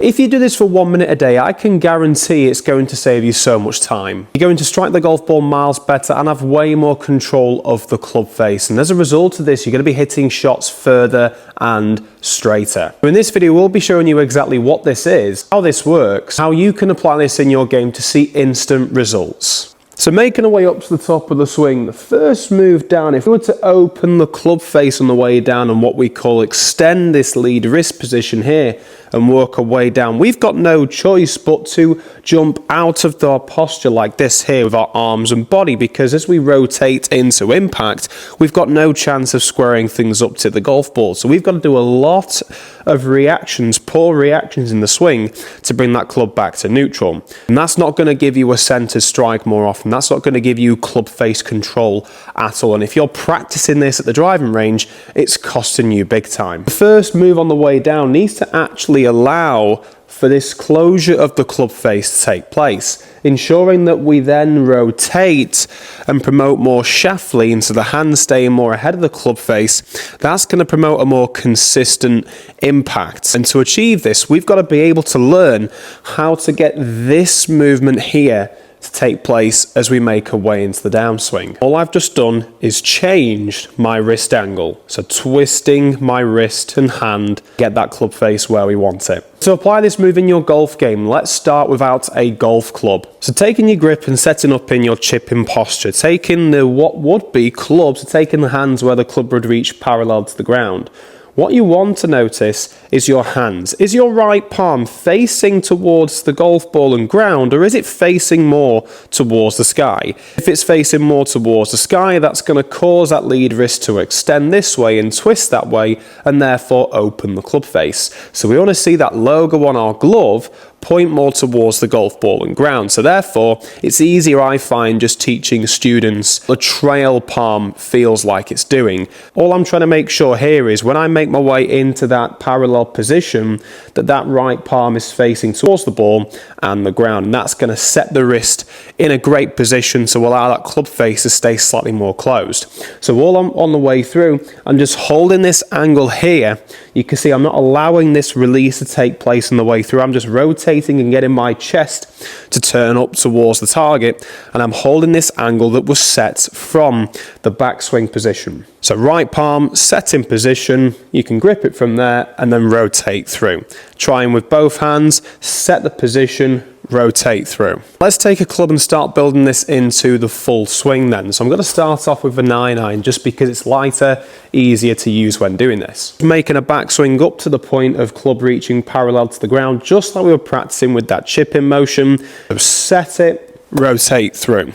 If you do this for 1 minute a day, I can guarantee it's going to save you so much time. You're going to strike the golf ball miles better and have way more control of the club face. And as a result of this, you're going to be hitting shots further and straighter. In this video, we'll be showing you exactly what this is, how this works, how you can apply this in your game to see instant results. So making our way up to the top of the swing, the first move down, if we were to open the club face on the way down and what we call extend this lead wrist position here and work our way down, we've got no choice but to jump out of our posture like this here with our arms and body, because as we rotate into impact, we've got no chance of squaring things up to the golf ball. So we've got to do a lot of reactions, poor reactions in the swing to bring that club back to neutral. And that's not going to give you a centered strike more often. That's not going to give you club face control at all. And if you're practicing this at the driving range, it's costing you big time. The first move on the way down needs to actually allow for this closure of the club face to take place, ensuring that we then rotate and promote more shaft lean, so the hands staying more ahead of the club face. That's going to promote a more consistent impact. And to achieve this, we've got to be able to learn how to get this movement here to take place as we make our way into the downswing. All I've just done is changed my wrist angle, so twisting my wrist and hand, get that club face where we want it. To apply this move in your golf game, let's start without a golf club. So taking your grip and setting up in your chipping posture, taking the what would be club, so taking the hands where the club would reach parallel to the ground. What you want to notice is your hands. Is your right palm facing towards the golf ball and ground, or is it facing more towards the sky? If it's facing more towards the sky, that's going to cause that lead wrist to extend this way and twist that way, and therefore open the club face. So we want to see that logo on our glove point more towards the golf ball and ground. So therefore, it's easier, I find, just teaching students the trail palm feels like it's doing. All I'm trying to make sure here is when I make my way into that parallel position, that right palm is facing towards the ball and the ground. And that's going to set the wrist in a great position to allow that club face to stay slightly more closed. So while I'm on the way through, I'm just holding this angle here. You can see I'm not allowing this release to take place on the way through. I'm just rotating and getting my chest to turn up towards the target, and I'm holding this angle that was set from the backswing position. So right palm set in position, you can grip it from there and then rotate through. Trying with both hands, set the position, rotate through. Let's take a club and start building this into the full swing then. So I'm going to start off with a 9-iron just because it's lighter, easier to use when doing this. Making a backswing up to the point of club reaching parallel to the ground, just like we were practicing with that chipping motion. So set it, rotate through.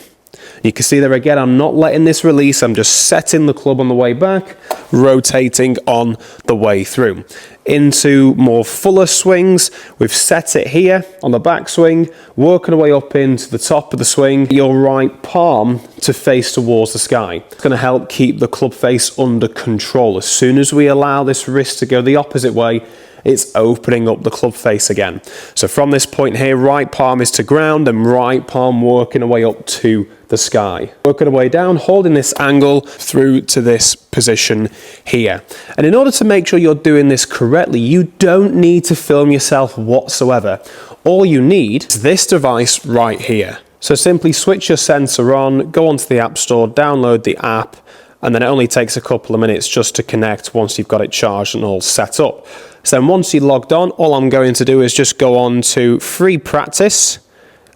You can see there again, I'm not letting this release, I'm just setting the club on the way back, rotating on the way through. Into more fuller swings, we've set it here on the backswing, working our way up into the top of the swing, your right palm to face towards the sky. It's going to help keep the club face under control. As soon as we allow this wrist to go the opposite way, it's opening up the club face again. So from this point here, right palm is to ground and right palm working our way up to the sky. Working our way down, holding this angle through to this position here. And in order to make sure you're doing this correctly, you don't need to film yourself whatsoever. All you need is this device right here. So simply switch your sensor on, go onto the App Store, download the app, and then it only takes a couple of minutes just to connect once you've got it charged and all set up. So then once you're logged on, all I'm going to do is just go on to free practice,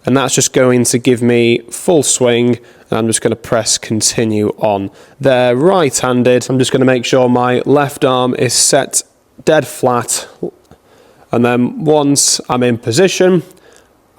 and that's just going to give me full swing, and I'm just going to press continue on there. Right-handed, I'm just going to make sure my left arm is set dead flat, and then once I'm in position,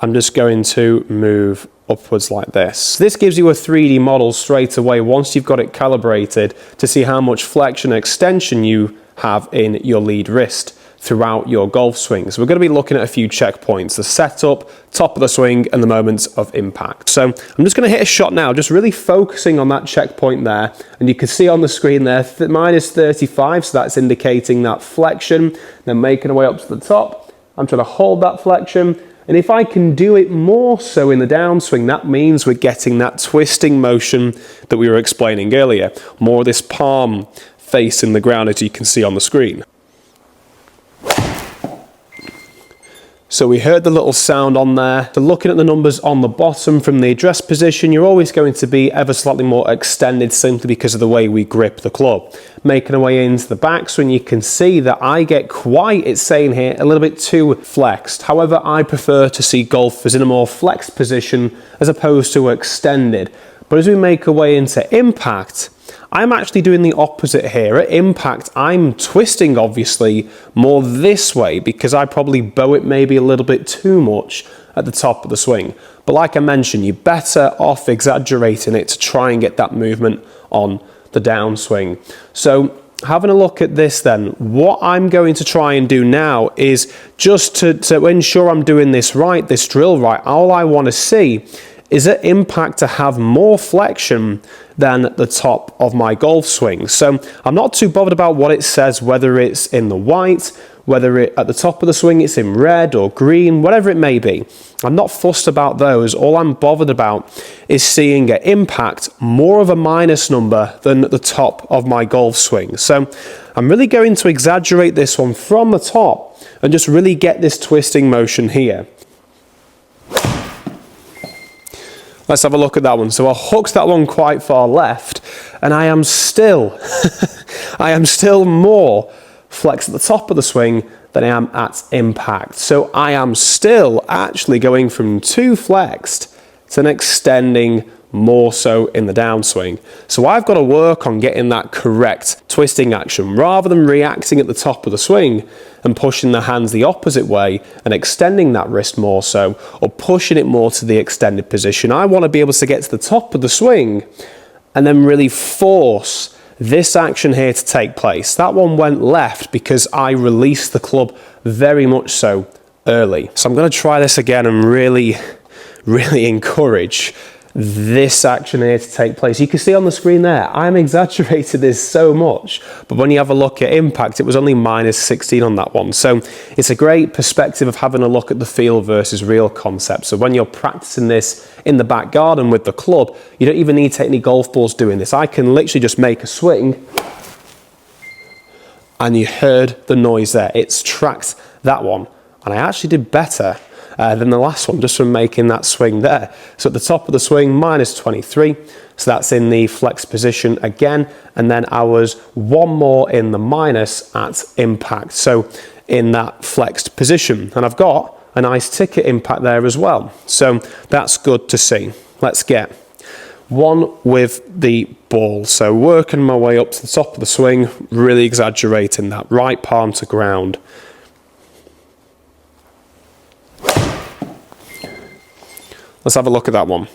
I'm just going to move upwards like this. This gives you a 3D model straight away once you've got it calibrated to see how much flexion and extension you have in your lead wrist throughout your golf swing. So we're going to be looking at a few checkpoints: the setup, top of the swing, and the moments of impact. So I'm just going to hit a shot now, just really focusing on that checkpoint there. And you can see on the screen there, minus 35, so that's indicating that flexion. Then making our way up to the top, I'm trying to hold that flexion. And if I can do it more so in the downswing, that means we're getting that twisting motion that we were explaining earlier. More of this palm facing the ground, as you can see on the screen. So we heard the little sound on there. So looking at the numbers on the bottom from the address position, you're always going to be ever slightly more extended simply because of the way we grip the club. Making our way into the backswing, you can see that I get quite, it's saying here, a little bit too flexed. However, I prefer to see golfers in a more flexed position as opposed to extended. But as we make our way into impact, I'm actually doing the opposite here. At impact, I'm twisting obviously more this way because I probably bow it maybe a little bit too much at the top of the swing. But like I mentioned, you're better off exaggerating it to try and get that movement on the downswing. So having a look at this then, what I'm going to try and do now is just to ensure I'm doing this right, this drill right, all I want to see is at impact to have more flexion than the top of my golf swing. So I'm not too bothered about what it says, whether it's in the white, whether at the top of the swing it's in red or green, whatever it may be. I'm not fussed about those. All I'm bothered about is seeing at impact more of a minus number than at the top of my golf swing. So I'm really going to exaggerate this one from the top and just really get this twisting motion here. Let's have a look at that one. So I hooked that one quite far left, and I am still, more flexed at the top of the swing than I am at impact. So I am still actually going from too flexed to an extending more so in the downswing. So I've got to work on getting that correct twisting action rather than reacting at the top of the swing and pushing the hands the opposite way and extending that wrist more so, or pushing it more to the extended position. I want to be able to get to the top of the swing and then really force this action here to take place. That one went left because I released the club very much so early. So I'm going to try this again and really encourage this action here to take place. You can see on the screen there, I'm exaggerated this so much, but when you have a look at impact, it was only minus 16 on that one. So it's a great perspective of having a look at the feel versus real concept. So when you're practicing this in the back garden with the club, you don't even need to take any golf balls doing this. I can literally just make a swing, and you heard the noise there. It's tracked that one, and I actually did better than the last one just from making that swing there. So at the top of the swing, minus 23. So that's in the flex position again. And then I was one more in the minus at impact. So in that flexed position. And I've got a nice ticket impact there as well. So that's good to see. Let's get one with the ball. So working my way up to the top of the swing, really exaggerating that right palm to ground. Let's have a look at that one.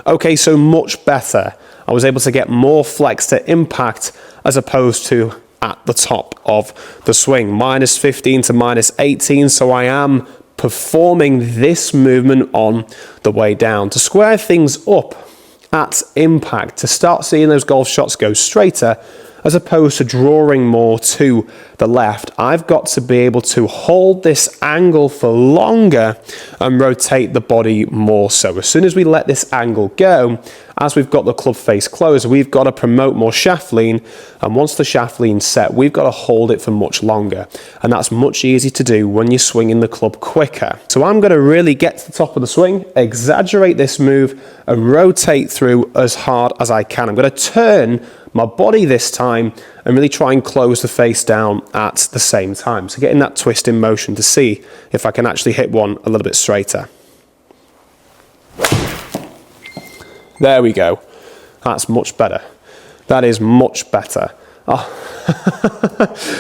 Okay, so much better. I was able to get more flex to impact as opposed to at the top of the swing. Minus 15 to minus 18, so I am performing this movement on the way down. To square things up at impact, to start seeing those golf shots go straighter, as opposed to drawing more to the left, I've got to be able to hold this angle for longer and rotate the body more so. As soon as we let this angle go, as we've got the club face closed, we've got to promote more shaft lean, and once the shaft lean's set, we've got to hold it for much longer, and that's much easier to do when you're swinging the club quicker. So I'm going to really get to the top of the swing, exaggerate this move, and rotate through as hard as I can. I'm going to turn my body this time and really try and close the face down at the same time. So getting that twist in motion to see if I can actually hit one a little bit straighter. There we go. That's much better. That is much better. Oh.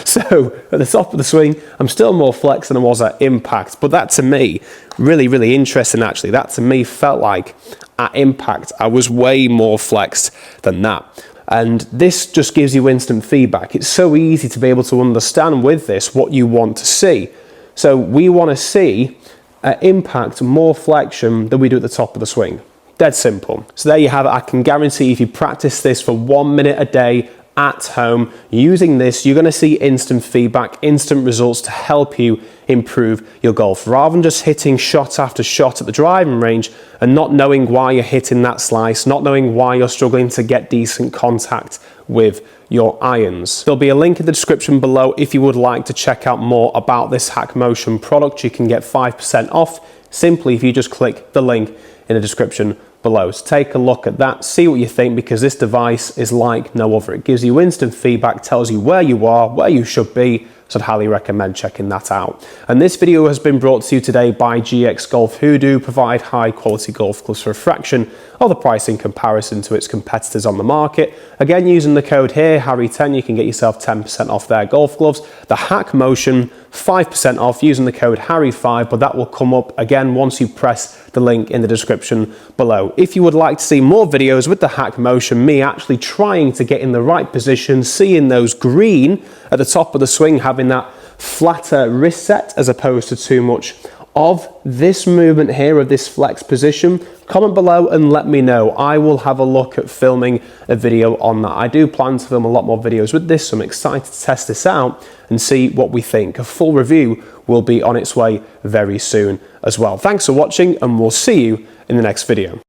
So at the top of the swing, I'm still more flexed than I was at impact, but that to me, really interesting actually. That to me felt like at impact, I was way more flexed than that. And this just gives you instant feedback. It's so easy to be able to understand with this what you want to see. So we want to see at impact more flexion than we do at the top of the swing. Dead simple. So there you have it. I can guarantee if you practice this for 1 minute a day at home using this, you're going to see instant feedback, instant results to help you improve your golf, rather than just hitting shot after shot at the driving range and not knowing why you're hitting that slice, not knowing why you're struggling to get decent contact with your irons. There'll be a link in the description below if you would like to check out more about this HackMotion product. You can get 5% off simply if you just click the link in the description below. So take a look at that, see what you think, because this device is like no other. It gives you instant feedback, tells you where you are, where you should be, so I'd highly recommend checking that out. And this video has been brought to you today by GX Golf, who do provide high quality golf clubs for a fraction of the price in comparison to its competitors on the market. Again, using the code here, Harry10, you can get yourself 10% off their golf gloves. The HackMotion, 5% off using the code Harry5, but that will come up again once you press the link in the description below. If you would like to see more videos with the HackMotion, me actually trying to get in the right position, seeing those green at the top of the swing, having that flatter wrist set as opposed to too much of this movement here, of this flex position, comment below and let me know. I will have a look at filming a video on that. I do plan to film a lot more videos with this, so I'm excited to test this out and see what we think. A full review will be on its way very soon as well. Thanks for watching, and we'll see you in the next video.